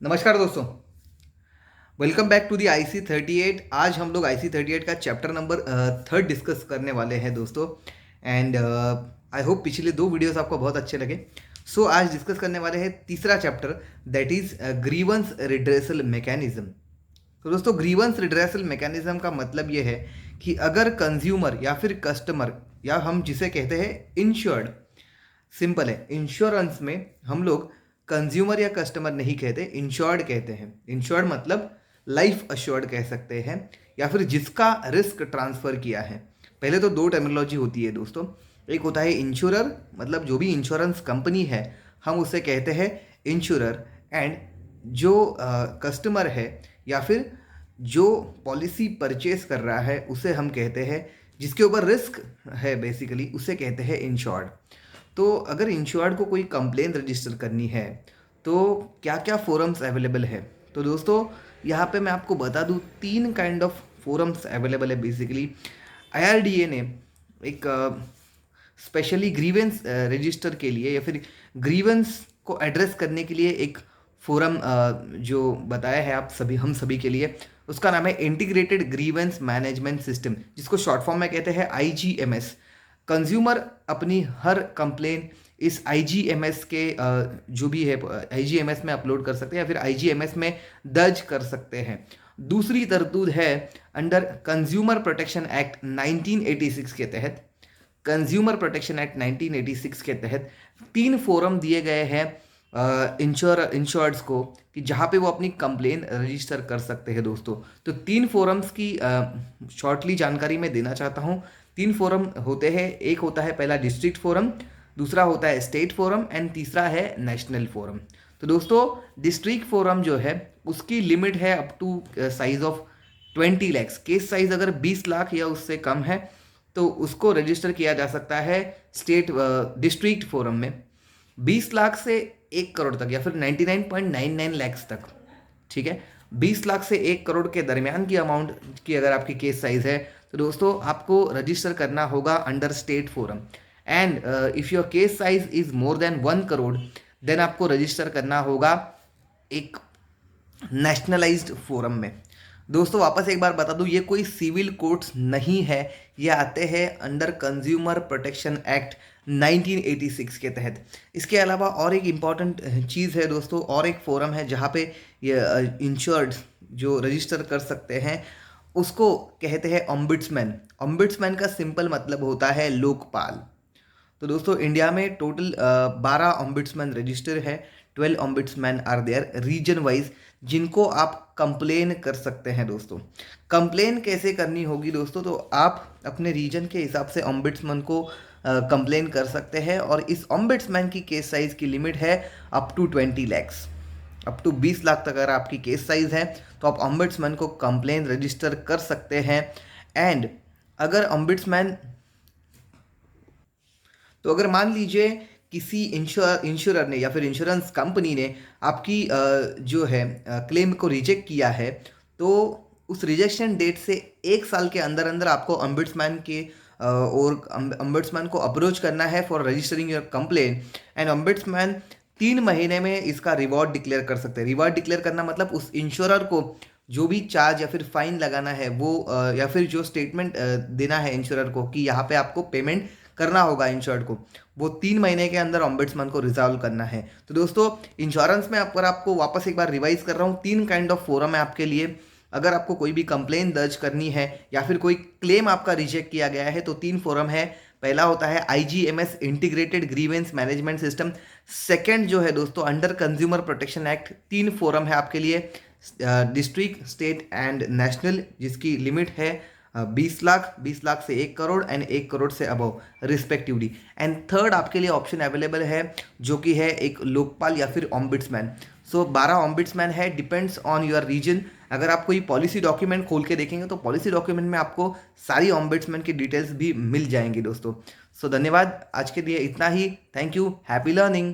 नमस्कार दोस्तों। Welcome back to the IC38। आज हम लोग IC38 का चैप्टर नंबर थर्ड डिस्कस करने वाले हैं दोस्तों। एंड आई होप पिछले दो वीडियोस आपको बहुत अच्छे लगे। आज डिस्कस करने वाले हैं तीसरा chapter, that is grievance redressal mechanism. तो दोस्तों, ग्रीवेंस रिड्रेसल मैकेनिज्म का मतलब ये है कि अगर कंज्यूमर या फिर कस्टमर, या हम जिसे कहते हैं इंश्योर्ड, सिंपल है, इंश्योरेंस में हम लोग कंज्यूमर या कस्टमर नहीं कहते, इंश्योर्ड कहते हैं। इंश्योर्ड मतलब लाइफ अश्योर्ड कह सकते हैं, या फिर जिसका रिस्क ट्रांसफर किया है। पहले तो दो टर्मिनोलॉजी होती है दोस्तों। एक होता है इंश्योरर, मतलब जो भी इंश्योरेंस कंपनी है हम उसे कहते हैं इंश्योरर। एंड जो कस्टमर है या फिर जो पॉलिसी परचेज कर रहा है उसे हम कहते हैं, जिसके ऊपर रिस्क है बेसिकली, उसे कहते हैं इंश्योर्ड। तो अगर इंश्योर्ड को कोई कंप्लेन रजिस्टर करनी है तो क्या क्या फोरम्स अवेलेबल है? तो दोस्तों, यहाँ पे मैं आपको बता दूँ, तीन काइंड ऑफ फोरम्स अवेलेबल है बेसिकली। IRDA ने एक स्पेशली ग्रीवेंस रजिस्टर के लिए या फिर ग्रीवेंस को एड्रेस करने के लिए एक फोरम जो बताया है आप सभी, हम सभी के लिए, उसका नाम है इंटीग्रेटेड ग्रीवेंस मैनेजमेंट सिस्टम, जिसको शॉर्ट फॉर्म में कहते हैं IGMS। कंज्यूमर अपनी हर कंप्लेन इस IGMS के जो भी है IGMS में अपलोड कर सकते हैं या फिर IGMS में दर्ज कर सकते हैं। दूसरी तरतूद है अंडर कंज्यूमर प्रोटेक्शन एक्ट 1986 के तहत। कंज्यूमर प्रोटेक्शन एक्ट 1986 के तहत तीन फोरम दिए गए हैं इंश्योर्ड्स को, कि जहाँ पे वो अपनी कंप्लेन रजिस्टर कर सकते हैं दोस्तों। तो तीन फोरम्स की शॉर्टली जानकारी मैं देना चाहता हूँ। तीन फोरम होते हैं, एक होता है पहला डिस्ट्रिक्ट फोरम, दूसरा होता है स्टेट फोरम, एंड तीसरा है नेशनल फोरम। तो दोस्तों, डिस्ट्रिक्ट फोरम जो है उसकी लिमिट है up to size of 20 lakhs. Case size अगर 20 लाख या उससे कम है तो उसको रजिस्टर किया जा सकता है स्टेट डिस्ट्रिक्ट फोरम में। 20 लाख से 1 करोड़ तक या फिर 99.99 लैक्स तक, ठीक है, 20 लाख से 1 करोड़ के दरमियान की अमाउंट की अगर आपकी केस साइज है तो दोस्तों आपको रजिस्टर करना होगा under state forum. And if your case size is more than 1 crore, then आपको रजिस्टर करना होगा एक नेशनलाइज्ड फोरम में। दोस्तों, वापस एक बार बता दूं, ये कोई सिविल कोर्ट्स नहीं है, ये आते हैं अंडर कंज्यूमर प्रोटेक्शन एक्ट 1986 के तहत। इसके अलावा और एक इम्पॉर्टेंट चीज़ है दोस्तों, और एक फोरम है जहाँ पे ये इंश्योर्ड जो रजिस्टर कर सकते हैं उसको कहते हैं ऑम्बुड्समैन। ऑम्बुड्समैन का सिंपल मतलब होता है लोकपाल। तो दोस्तों, इंडिया में टोटल 12 ऑम्बुड्समैन रजिस्टर है। 12 ombudsman are there region wise, जिनको आप कंप्लेन कर सकते हैं दोस्तों। कंप्लेन कैसे करनी होगी दोस्तों? तो आप अपने रीजन के हिसाब से ऑम्बुड्समैन को कंप्लेन कर सकते हैं, और इस ऑम्बुड्समैन की केस साइज की लिमिट है up to 20 lakhs. Up to 20 lakh तक अगर आपकी केस साइज है तो आप ऑम्बुड्समैन को कंप्लेन रजिस्टर कर सकते हैं। एंड अगर ऑम्बुड्समैन, तो अगर मान लीजिए किसी इंश्योरर ने या फिर इंश्योरेंस कंपनी ने आपकी जो है क्लेम को रिजेक्ट किया है, तो उस रिजेक्शन डेट से 1 साल के अंदर अंदर आपको अम्बुड्समैन के और अम्बुड्समैन को अप्रोच करना है for registering your complain. And अम्बुड्समैन 3 महीने में इसका रिवॉर्ड डिक्लेयर कर सकते हैं। रिवॉर्ड डिक्लेयर करना मतलब उस इंश्योरर को जो भी चार्ज या फिर फाइन लगाना है वो या फिर जो स्टेटमेंट देना है इंश्योरर को कि यहाँ पे आपको पेमेंट करना होगा इंश्योर्ड को, वो 3 महीने के अंदर ऑम्बुड्समैन को रिजॉल्व करना है। तो दोस्तों, इंश्योरेंस में अगर आपको वापस एक बार रिवाइज कर रहा हूँ, 3 काइंड ऑफ फोरम है आपके लिए। अगर आपको कोई भी कंप्लेन दर्ज करनी है या फिर कोई क्लेम आपका रिजेक्ट किया गया है तो 3 फोरम है। पहला होता है IGMS integrated grievance management system. Second जो है दोस्तों under consumer protection act, 3 forum है आपके लिए, डिस्ट्रिक्ट, स्टेट एंड नेशनल, जिसकी लिमिट है 20 लाख, 20 लाख से 1 करोड़ एंड 1 करोड़ से अबव रिस्पेक्टिवली। एंड थर्ड आपके लिए ऑप्शन अवेलेबल है जो कि है एक लोकपाल या फिर ऑम्बुड्समैन। सो 12 ऑम्बुड्समैन है, डिपेंड्स ऑन योर रीजन। अगर आप कोई पॉलिसी डॉक्यूमेंट खोल के देखेंगे तो पॉलिसी डॉक्यूमेंट में आपको सारी ऑम्बुड्समैन की डिटेल्स भी मिल जाएंगी दोस्तों। धन्यवाद, आज के लिए इतना ही। Thank you, happy learning.